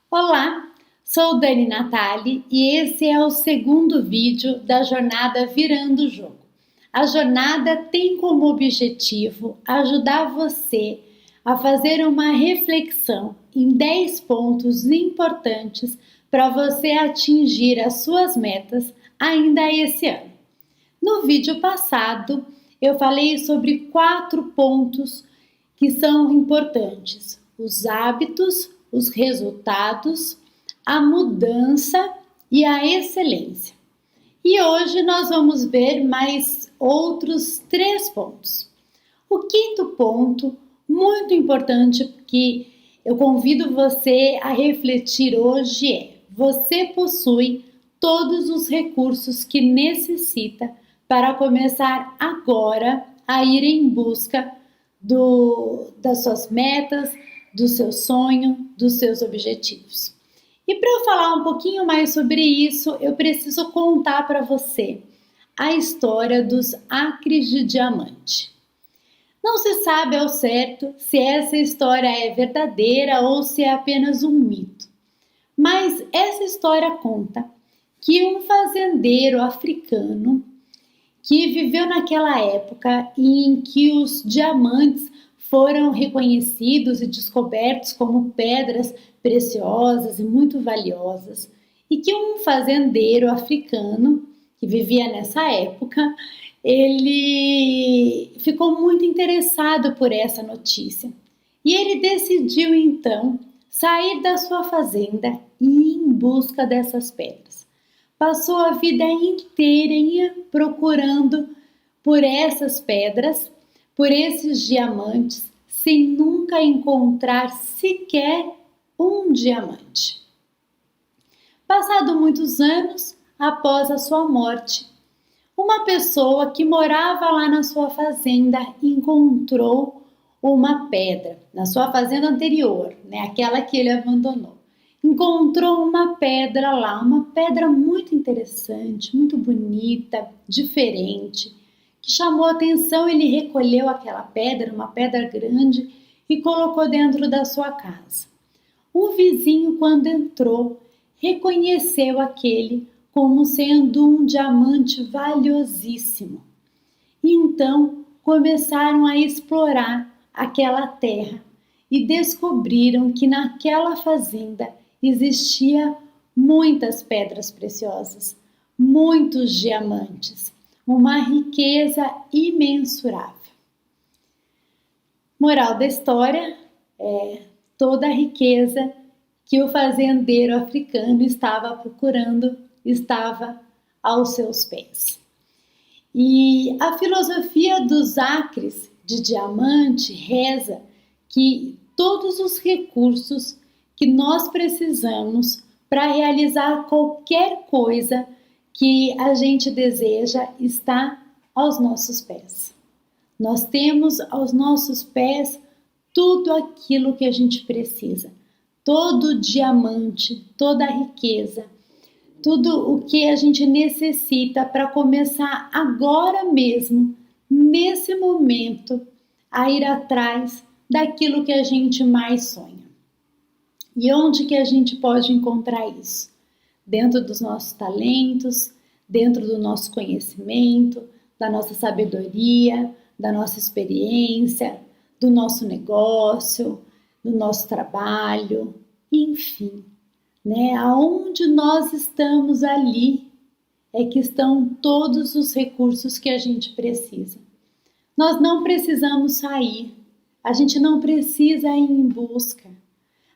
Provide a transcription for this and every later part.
Olá, sou Dani Natali e esse é o segundo vídeo da jornada Virando o Jogo. A jornada tem como objetivo ajudar você a fazer uma reflexão em 10 pontos importantes para você atingir as suas metas ainda esse ano. No vídeo passado, eu falei sobre 4 pontos que são importantes: os hábitos, os resultados, a mudança e a excelência. E hoje nós vamos ver mais outros 3 pontos. O quinto ponto, muito importante, que eu convido você a refletir hoje é: você possui todos os recursos que necessita para começar agora a ir em busca das suas metas, do seu sonho, dos seus objetivos. E para eu falar um pouquinho mais sobre isso, eu preciso contar para você a história dos acres de diamante. Não se sabe ao certo se essa história é verdadeira ou se é apenas um mito, mas essa história conta que um fazendeiro africano que viveu naquela época em que os diamantes foram reconhecidos e descobertos como pedras preciosas e muito valiosas, e que um fazendeiro africano que vivia nessa época, ele ficou muito interessado por essa notícia. E ele decidiu então sair da sua fazenda e ir em busca dessas pedras. Passou a vida inteirinha procurando por essas pedras, por esses diamantes, sem nunca encontrar sequer um diamante. Passado muitos anos após a sua morte, uma pessoa que morava lá na sua fazenda encontrou uma pedra, na sua fazenda anterior, aquela que ele abandonou. Encontrou uma pedra lá, uma pedra muito interessante, muito bonita, diferente, que chamou a atenção. Ele recolheu aquela pedra, uma pedra grande, e colocou dentro da sua casa. O vizinho, quando entrou, reconheceu aquele como sendo um diamante valiosíssimo. E então começaram a explorar aquela terra e descobriram que naquela fazenda existia muitas pedras preciosas, muitos diamantes, uma riqueza imensurável. Moral da história é toda a riqueza que o fazendeiro africano estava procurando estava aos seus pés. E a filosofia dos acres de diamante reza que todos os recursos que nós precisamos para realizar qualquer coisa que a gente deseja está aos nossos pés. Nós temos aos nossos pés tudo aquilo que a gente precisa, todo o diamante, toda a riqueza, tudo o que a gente necessita para começar agora mesmo, nesse momento, a ir atrás daquilo que a gente mais sonha. E onde que a gente pode encontrar isso? Dentro dos nossos talentos, dentro do nosso conhecimento, da nossa sabedoria, da nossa experiência, do nosso negócio, do nosso trabalho, enfim, aonde nós estamos, ali é que estão todos os recursos que a gente precisa. Nós não precisamos sair, a gente não precisa ir em busca,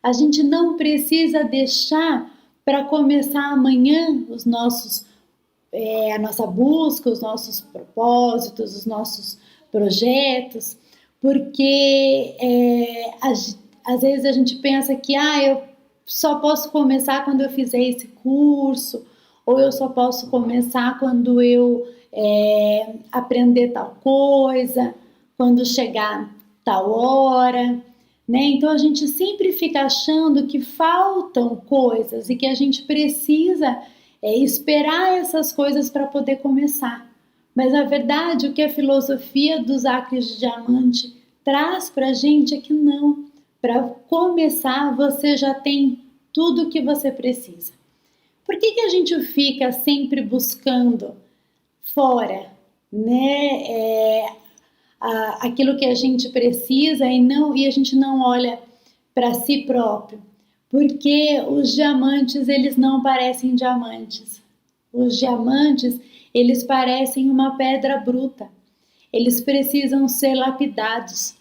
a gente não precisa deixar para começar amanhã a nossa busca, os nossos propósitos, os nossos projetos, porque às vezes a gente pensa que eu só posso começar quando eu fizer esse curso, ou eu só posso começar quando eu aprender tal coisa, quando chegar tal hora, Então a gente sempre fica achando que faltam coisas e que a gente precisa esperar essas coisas para poder começar. Mas na verdade o que a filosofia dos acres de diamante traz para a gente é que não. Para começar você já tem tudo o que você precisa. Por que a gente fica sempre buscando fora, né? Aquilo que a gente precisa e a gente não olha para si próprio, porque os diamantes, eles não parecem diamantes. Os diamantes, eles parecem uma pedra bruta. Eles precisam ser lapidados.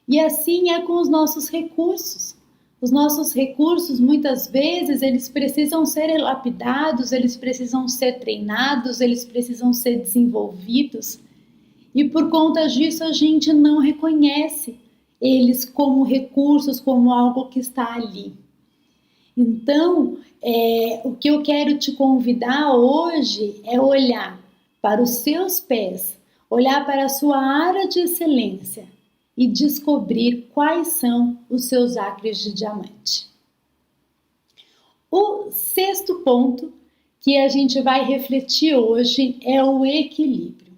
E assim é com os nossos recursos. Os nossos recursos, muitas vezes, eles precisam ser lapidados, eles precisam ser treinados, eles precisam ser desenvolvidos. E por conta disso, a gente não reconhece eles como recursos, como algo que está ali. Então, o que eu quero te convidar hoje é olhar para os seus pés, olhar para a sua área de excelência e descobrir quais são os seus acres de diamante. O sexto ponto que a gente vai refletir hoje é o equilíbrio.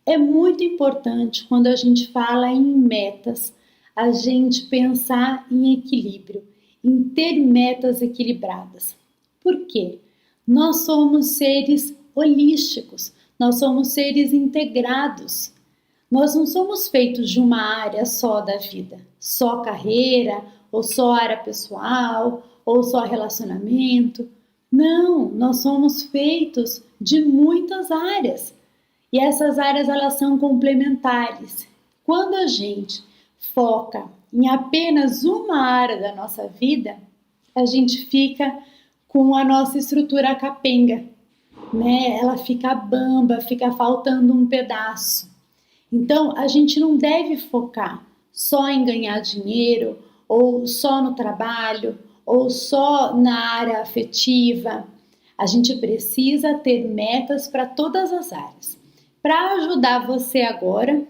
É muito importante quando a gente fala em metas, a gente pensar em equilíbrio, em ter metas equilibradas. Por quê? Nós somos seres holísticos, nós somos seres integrados. Nós não somos feitos de uma área só da vida, só carreira, ou só área pessoal, ou só relacionamento. Não, nós somos feitos de muitas áreas. E essas áreas, elas são complementares. Quando a gente foca em apenas uma área da nossa vida, a gente fica com a nossa estrutura capenga, né? Ela fica bamba, fica faltando um pedaço. Então, a gente não deve focar só em ganhar dinheiro, ou só no trabalho, ou só na área afetiva. A gente precisa ter metas para todas as áreas. Para ajudar você agora,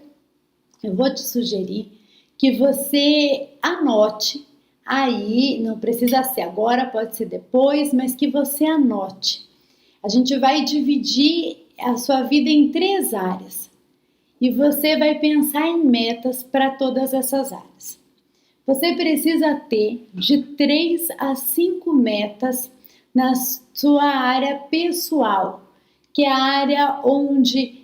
eu vou te sugerir que você anote aí, não precisa ser agora, pode ser depois, mas que você anote. A gente vai dividir a sua vida em 3 áreas e você vai pensar em metas para todas essas áreas. Você precisa ter de 3 a 5 metas na sua área pessoal, que é a área onde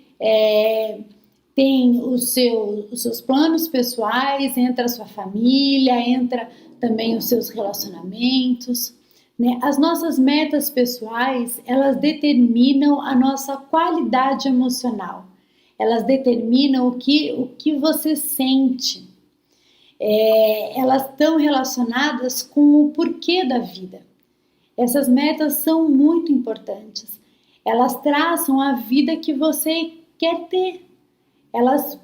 tem os seus planos pessoais, entra a sua família, entra também os seus relacionamentos, né? As nossas metas pessoais, elas determinam a nossa qualidade emocional, elas determinam o que você sente, elas estão relacionadas com o porquê da vida. Essas metas são muito importantes, elas traçam a vida que você quer ter. Elas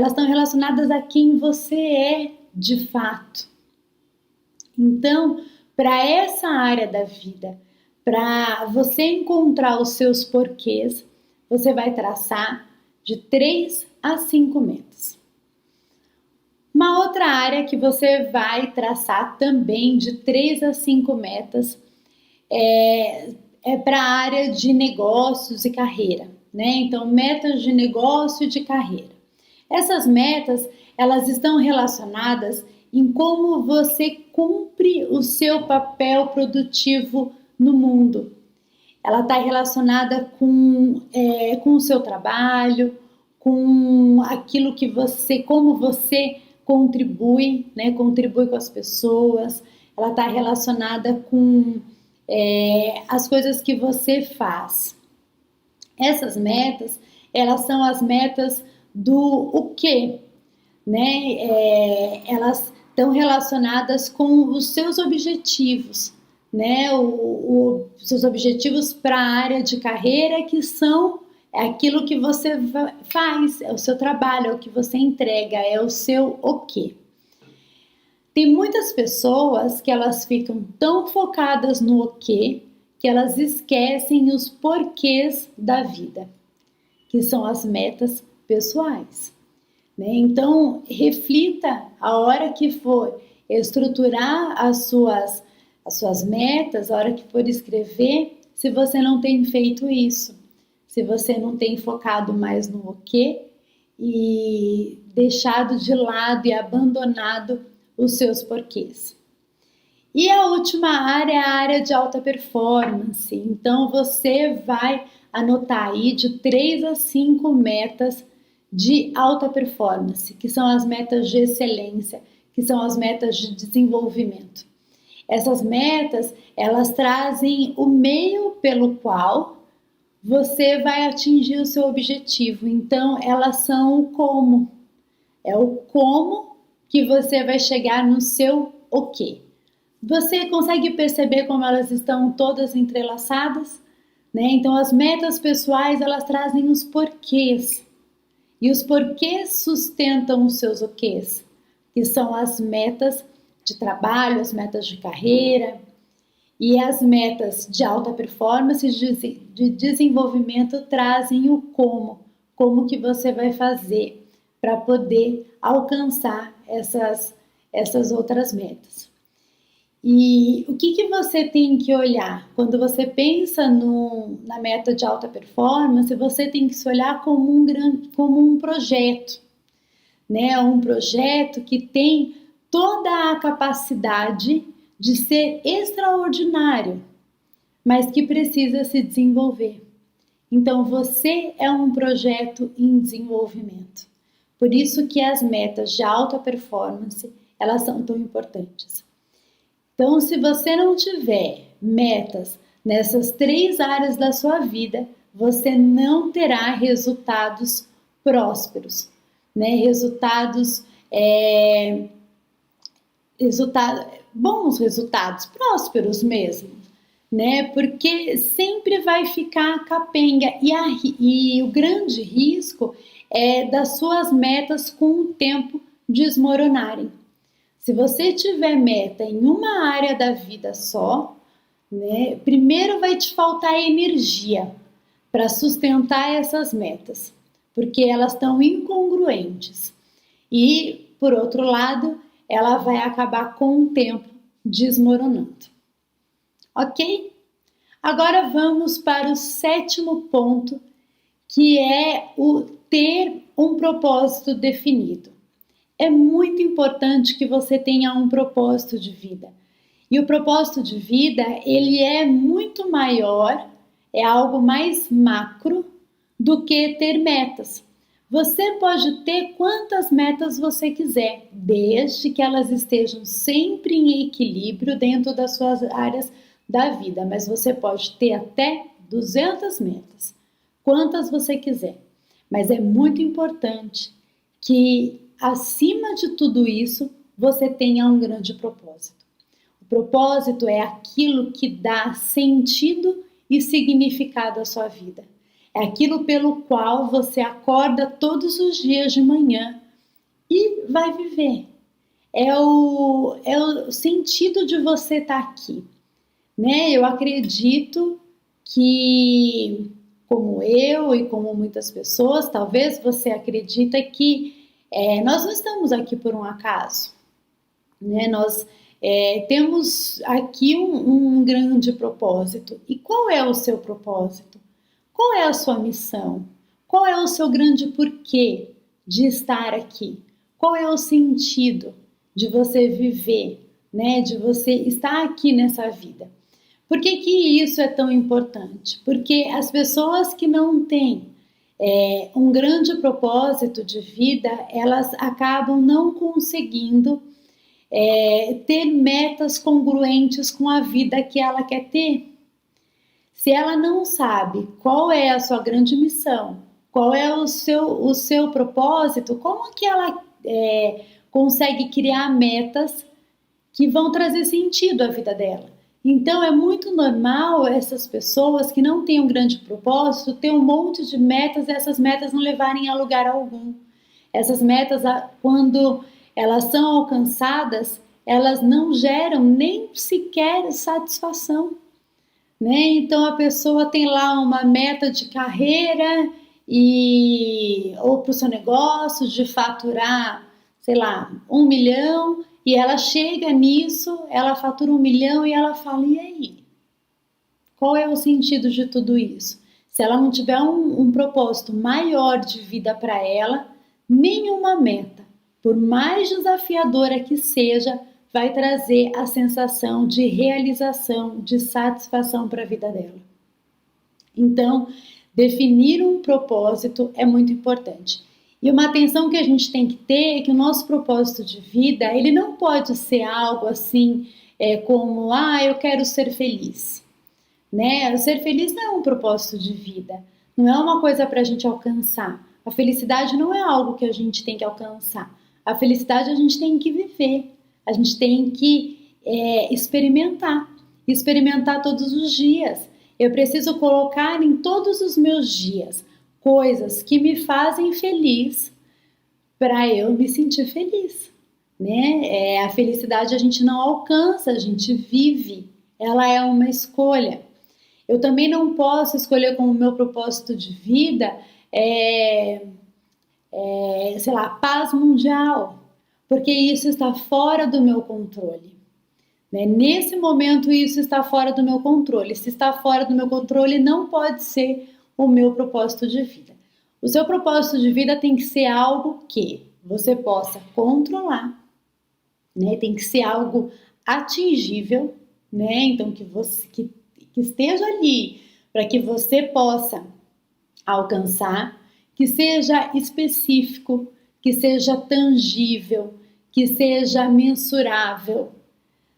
estão relacionadas a quem você é de fato. Então, para essa área da vida, para você encontrar os seus porquês, você vai traçar de 3 a 5 metas. Uma outra área que você vai traçar também de 3 a 5 metas é para a área de negócios e carreira, né? Então, metas de negócio e de carreira. Essas metas, elas estão relacionadas em como você cumpre o seu papel produtivo no mundo. Ela está relacionada com o seu trabalho, com aquilo que como você contribui, né? Contribui com as pessoas. Ela está relacionada com as coisas que você faz. Essas metas, elas são as metas do o quê, né? Elas estão relacionadas com os seus objetivos, né? Os seus objetivos para a área de carreira, que são aquilo que você faz, é o seu trabalho, é o que você entrega, é o seu o quê. Tem muitas pessoas que elas ficam tão focadas no o quê, que elas esquecem os porquês da vida, que são as metas pessoais, né? Então, reflita a hora que for estruturar as suas metas, a hora que for escrever, se você não tem feito isso, se você não tem focado mais no o quê e deixado de lado e abandonado os seus porquês. E a última área é a área de alta performance. Então, você vai anotar aí de 3 a 5 metas de alta performance, que são as metas de excelência, que são as metas de desenvolvimento. Essas metas, elas trazem o meio pelo qual você vai atingir o seu objetivo. Então, elas são o como. É o como que você vai chegar no seu o quê. Você consegue perceber como elas estão todas entrelaçadas? Né? Então, as metas pessoais, elas trazem os porquês. E os porquês sustentam os seus oquês, que são as metas de trabalho, as metas de carreira e as metas de alta performance, de desenvolvimento, trazem o como que você vai fazer para poder alcançar essas outras metas. E o que você tem que olhar? Quando você pensa na meta de alta performance, você tem que se olhar como um projeto, né? Um projeto que tem toda a capacidade de ser extraordinário, mas que precisa se desenvolver. Então, você é um projeto em desenvolvimento. Por isso que as metas de alta performance, elas são tão importantes. Então, se você não tiver metas nessas 3 áreas da sua vida, você não terá resultados prósperos, né? Bons resultados, prósperos mesmo, né? Porque sempre vai ficar capenga e o grande risco é das suas metas com o tempo desmoronarem. Se você tiver meta em uma área da vida só, né, primeiro vai te faltar energia para sustentar essas metas, porque elas estão incongruentes. E, por outro lado, ela vai acabar com o tempo desmoronando. Ok? Agora vamos para o 7º ponto, que é o ter um propósito definido. É muito importante que você tenha um propósito de vida. E o propósito de vida, ele é muito maior, é algo mais macro do que ter metas. Você pode ter quantas metas você quiser, desde que elas estejam sempre em equilíbrio dentro das suas áreas da vida. Mas você pode ter até 200 metas, quantas você quiser. Mas é muito importante que, acima de tudo isso, você tenha um grande propósito. O propósito é aquilo que dá sentido e significado à sua vida. É aquilo pelo qual você acorda todos os dias de manhã e vai viver. É o sentido de você estar aqui, né? Eu acredito que, como eu e como muitas pessoas, talvez você acredita que nós não estamos aqui por um acaso, né? Nós temos aqui um grande propósito. E qual é o seu propósito? Qual é a sua missão? Qual é o seu grande porquê de estar aqui? Qual é o sentido de você viver, né? De você estar aqui nessa vida? Por que isso é tão importante? Porque as pessoas que não têm um grande propósito de vida, elas acabam não conseguindo ter metas congruentes com a vida que ela quer ter. Se ela não sabe qual é a sua grande missão, qual é o seu propósito, como que ela consegue criar metas que vão trazer sentido à vida dela? Então, é muito normal essas pessoas que não têm um grande propósito ter um monte de metas e essas metas não levarem a lugar algum. Essas metas, quando elas são alcançadas, elas não geram nem sequer satisfação, né? Então, a pessoa tem lá uma meta de carreira ou para o seu negócio de faturar, sei lá, 1 milhão, e ela chega nisso, ela fatura 1 milhão e ela fala, e aí? Qual é o sentido de tudo isso? Se ela não tiver um propósito maior de vida para ela, nenhuma meta, por mais desafiadora que seja, vai trazer a sensação de realização, de satisfação para a vida dela. Então, definir um propósito é muito importante. E uma atenção que a gente tem que ter é que o nosso propósito de vida, ele não pode ser algo assim, como, eu quero ser feliz. Né? Ser feliz não é um propósito de vida, não é uma coisa para a gente alcançar. A felicidade não é algo que a gente tem que alcançar. A felicidade a gente tem que viver, a gente tem que experimentar todos os dias. Eu preciso colocar em todos os meus dias coisas que me fazem feliz para eu me sentir feliz. Né? A felicidade a gente não alcança, a gente vive, ela é uma escolha. Eu também não posso escolher como meu propósito de vida sei lá, paz mundial, porque isso está fora do meu controle. Né? Nesse momento isso está fora do meu controle. Se está fora do meu controle, não pode ser o meu propósito de vida. O seu propósito de vida tem que ser algo que você possa controlar, né? Tem que ser algo atingível, né? Então que esteja ali para que você possa alcançar, que seja específico, que seja tangível, que seja mensurável,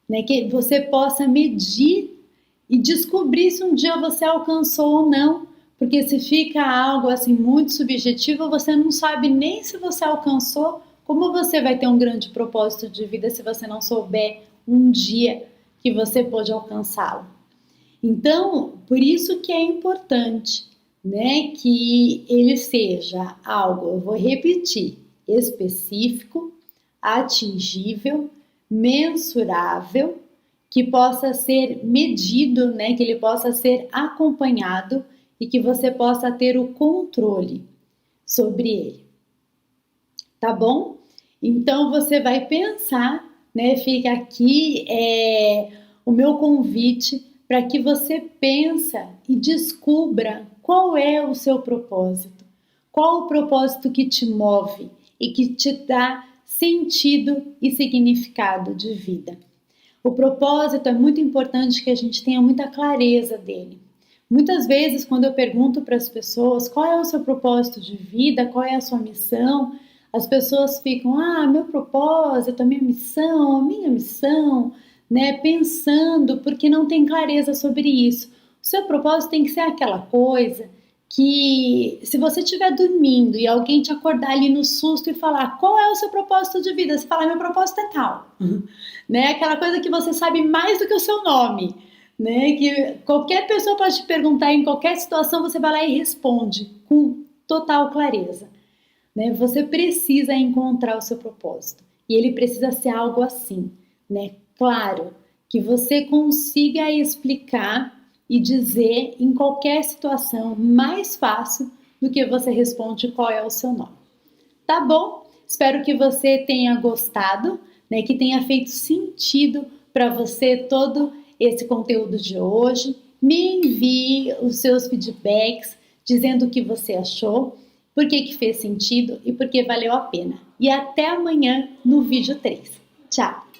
né? Que você possa medir e descobrir se um dia você alcançou ou não, porque se fica algo assim muito subjetivo, você não sabe nem se você alcançou. Como você vai ter um grande propósito de vida se você não souber um dia que você pode alcançá-lo? Então, por isso que é importante, né, que ele seja algo, eu vou repetir, específico, atingível, mensurável, que possa ser medido, né, que ele possa ser acompanhado e que você possa ter o controle sobre ele. Tá bom? Então você vai pensar, né, fica aqui o meu convite para que você pense e descubra qual é o seu propósito, qual o propósito que te move e que te dá sentido e significado de vida. O propósito é muito importante que a gente tenha muita clareza dele. Muitas vezes, quando eu pergunto para as pessoas qual é o seu propósito de vida, qual é a sua missão, as pessoas ficam, meu propósito, a minha missão, né, pensando, porque não tem clareza sobre isso. O seu propósito tem que ser aquela coisa que, se você estiver dormindo e alguém te acordar ali no susto e falar qual é o seu propósito de vida, você fala, meu propósito é tal. Né? Aquela coisa que você sabe mais do que o seu nome. Né? Que qualquer pessoa pode te perguntar em qualquer situação, você vai lá e responde com total clareza. Né? Você precisa encontrar o seu propósito. E ele precisa ser algo assim, né? Claro, que você consiga explicar e dizer em qualquer situação mais fácil do que você responde qual é o seu nome. Tá bom? Espero que você tenha gostado, né? Que tenha feito sentido para você todo esse conteúdo de hoje. Me envie os seus feedbacks dizendo o que você achou, por que fez sentido e por que valeu a pena. E até amanhã no vídeo 3. Tchau!